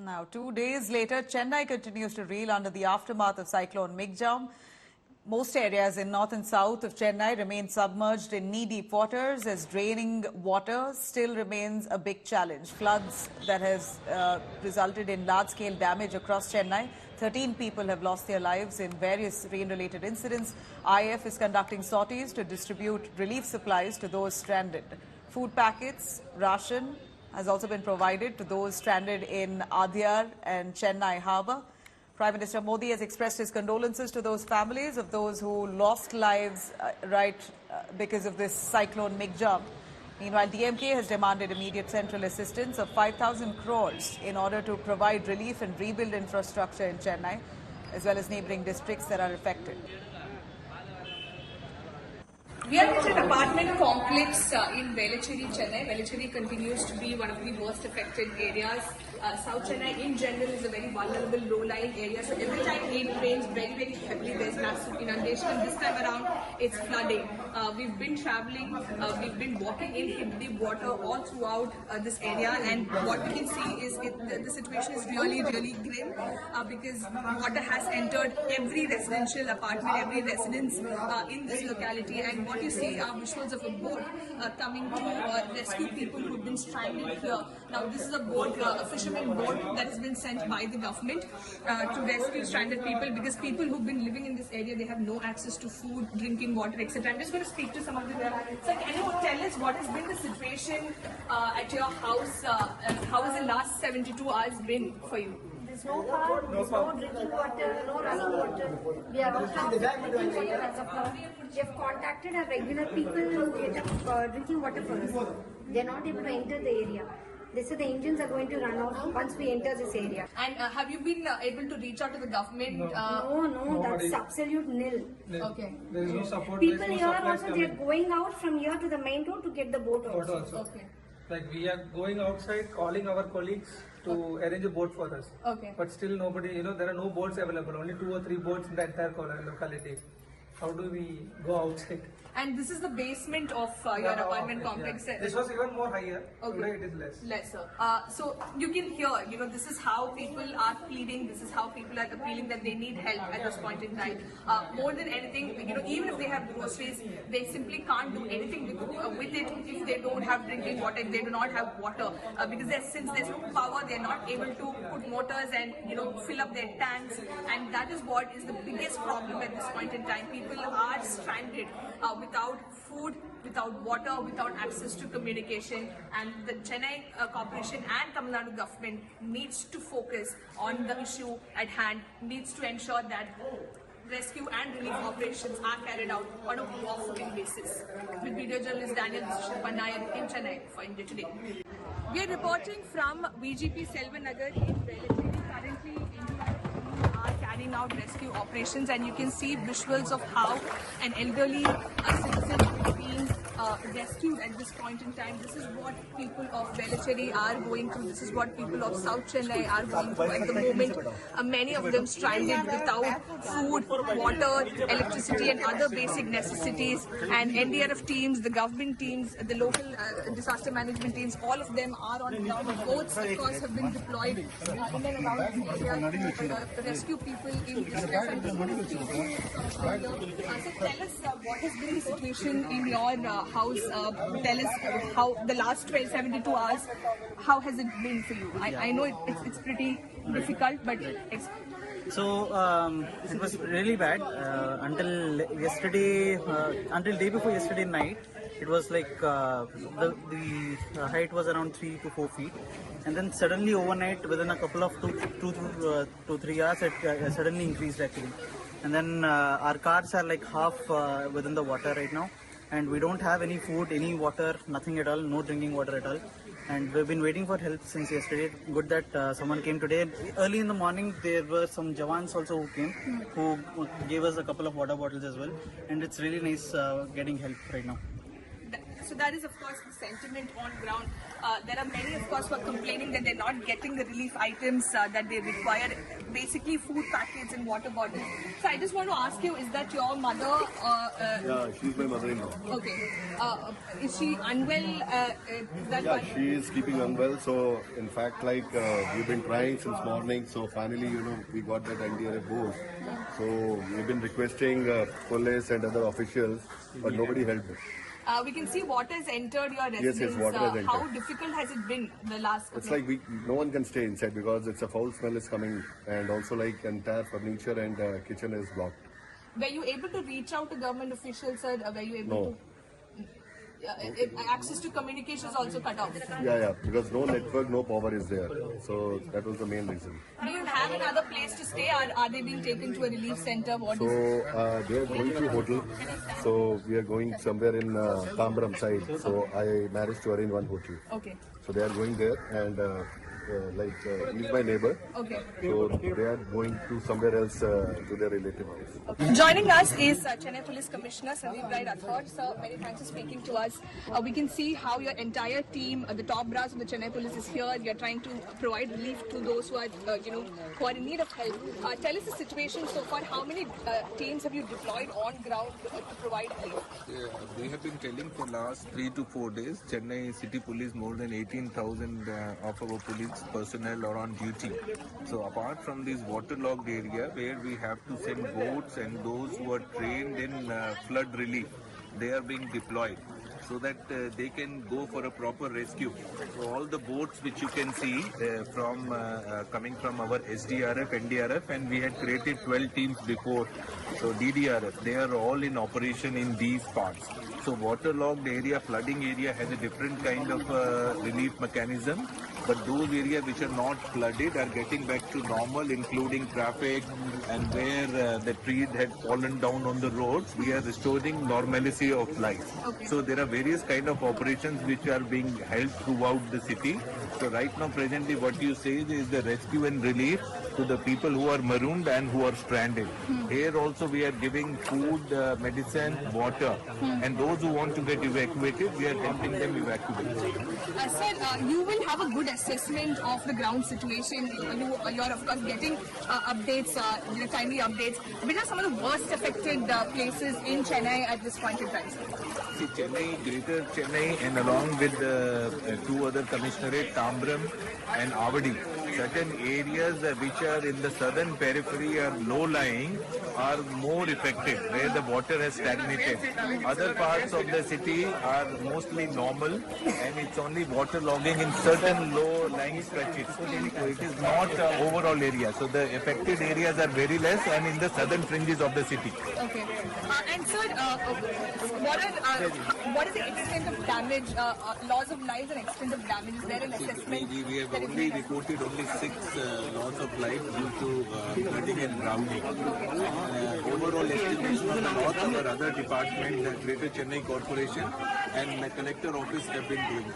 Now, 2 days later, Chennai continues to reel under the aftermath of Cyclone Michaung. Most areas in north and south of Chennai remain submerged in knee-deep waters as draining water still remains a big challenge. Floods that has resulted in large-scale damage across Chennai. 13 people have lost their lives in various rain-related incidents. IF is conducting sorties to distribute relief supplies to those stranded. Food packets, ration has also been provided to those stranded in Adyar and Chennai harbour. Prime Minister Modi has expressed his condolences to those families of those who lost lives because of this cyclone Michaung. Meanwhile, DMK has demanded immediate central assistance of 5,000 crores in order to provide relief and rebuild infrastructure in Chennai, as well as neighbouring districts that are affected. We are at an apartment complex in Velachery, Chennai. Velachery continues to be one of the most affected areas. South Chennai in general is a very vulnerable low-lying area. So every time it rains very, very heavily, there's massive inundation. And this time around, it's flooding. We've been traveling, we've been walking in hip-deep water all throughout this area. And what we can see is the situation is really, really grim because water has entered every residential apartment, every residence in this locality. And what you see are visuals of a boat coming to rescue people who've been stranded here. Now, this is a boat, a fisherman boat that has been sent by the government to rescue stranded people because people who've been living in this area, they have no access to food, drinking water, etc. I'm just going to speak to some of them. So, can you tell us what has been the situation at your house? How has the last 72 hours been for you? There's no power, there's no drinking water, no running water. We are out of drinking water as of now. We have contacted our regular people to get drinking water for us. They are not able to enter the area. They said the engines are going to run out once we enter this area. And have you been able to reach out to the government? No, that's absolute nil. Okay. There is no support. People here also, they are going out from here to the main road to get the boat also. Okay. Like we are going outside, calling our colleagues to arrange a boat for us. Okay. But still nobody, there are no boats available. Only 2 or 3 boats in the entire locality. How do we go outside? And this is the basement of your apartment complex. Yeah. This was even more higher. Okay. Today it is less. Lesser. So you can hear, this is how people are pleading, this is how people are appealing that they need help at this point in time. More than anything, even if they have groceries, they simply can't do anything with it if they don't have drinking water, if they do not have water. Because since there's no power, they're not able to put motors and, fill up their tanks. And that is what is the biggest problem at this point in time. People are stranded without food, without water, without access to communication, and the Chennai Corporation and Tamil Nadu government needs to focus on the issue at hand, needs to ensure that rescue and relief operations are carried out on a walk-in basis. With video journalist Daniel Pannayar in Chennai for India Today. We are reporting from VGP Selvanagar in Velachery. Currently, India are carrying out rescue operations, and you can see visuals of how an elderly citizen is being rescued at this point in time. This is what people of Velachery are going through. This is what people of South Chennai are going through at the moment. Many of them stranded without food, water, electricity and other basic necessities. And NDRF teams, the government teams, the local disaster management teams, all of them are on ground. Boats, of course, have been deployed in and around the area to rescue people in distress. And so tell us what has been the situation in your house. Tell us how the last 72 hours, how has it been for you? I know it's pretty difficult, but So it was really bad until yesterday, until day before yesterday night. It was like the height was around 3 to 4 feet, and then suddenly overnight, within a couple of 2 to 3 hours, it suddenly increased actually. And then our cars are like half within the water right now, and we don't have any food, any water, nothing at all, no drinking water at all. And we've been waiting for help since yesterday. Good that someone came today. Early in the morning, there were some Jawans also who came, who gave us a couple of water bottles as well. And it's really nice getting help right now. So that is, of course, the sentiment on ground. There are many, of course, who are complaining that they're not getting the relief items that they require, basically food packets and water bottles. So I just want to ask you, is that your mother? Yeah, she's my mother-in-law. Okay. Is she unwell? Is that Yeah, why? she is keeping unwell. So, in fact, like we've been trying since morning. So finally, we got that NDRF board. So we've been requesting police and other officials, but nobody helped us. We can see water has entered your residence. Yes, water has entered. How difficult has it been the last couple It's like no one can stay inside because it's a foul smell is coming, and also like entire furniture and kitchen is blocked. Were you able to reach out to government officials, sir? Were you able No. to? Access to communication is also cut off. Yeah, because no network, no power is there. So that was the main reason. Do you have another place to stay, or are they being taken to a relief center? What So is they are going to hotel. So we are going somewhere in Tambram side. So I managed to arrange one hotel. Okay. So they are going there, and he's my neighbor. Okay. So they are going to somewhere else to their relative house. Joining us is Chennai Police Commissioner Sandeep Rathod. Sir, many thanks for speaking to us. We can see how your entire team, the top brass of the Chennai Police, is here. You are trying to provide relief to those who are, who are in need of help. Tell us the situation so far. How many teams have you deployed on ground to provide relief? Yeah, we have been telling for last 3 to 4 days. Chennai City Police, more than 18,000 of our police personnel are on duty. So apart from this waterlogged area where we have to send boats and those who are trained in flood relief, they are being deployed so that they can go for a proper rescue. So all the boats which you can see from coming from our SDRF, NDRF, and we had created 12 teams before. So DDRF, they are all in operation in these parts. So waterlogged area, flooding area has a different kind of relief mechanism. But those areas which are not flooded are getting back to normal, including traffic, and where the trees had fallen down on the roads, we are restoring normalcy of life. Okay. So there are various kind of operations which are being held throughout the city. So right now, presently, what you say is the rescue and relief to the people who are marooned and who are stranded. Here also we are giving food, medicine, water, and those who want to get evacuated, we are helping them evacuate. Sir, you will have a good assessment of the ground situation. You are of course getting updates, timely updates. Which are some of the worst affected places in Chennai at this point in time? See, Chennai, Greater Chennai, and along with the 2 other commissionerate, Tambram and Avadi, certain areas which are in the southern periphery or low-lying are more affected, where the water has stagnated. Other parts of the city are mostly normal, and it's only water logging in certain low-lying stretches. So it is not overall area. So the affected areas are very less, and in the southern fringes of the city. Okay. And sir, what is the extent of damage, loss of lives and extent of damage? Is there an assessment? We have only reported only 6 loss of life due to flooding and drowning. Overall estimation of the loss our other department, the Greater Chennai Corporation and the collector office have been doing.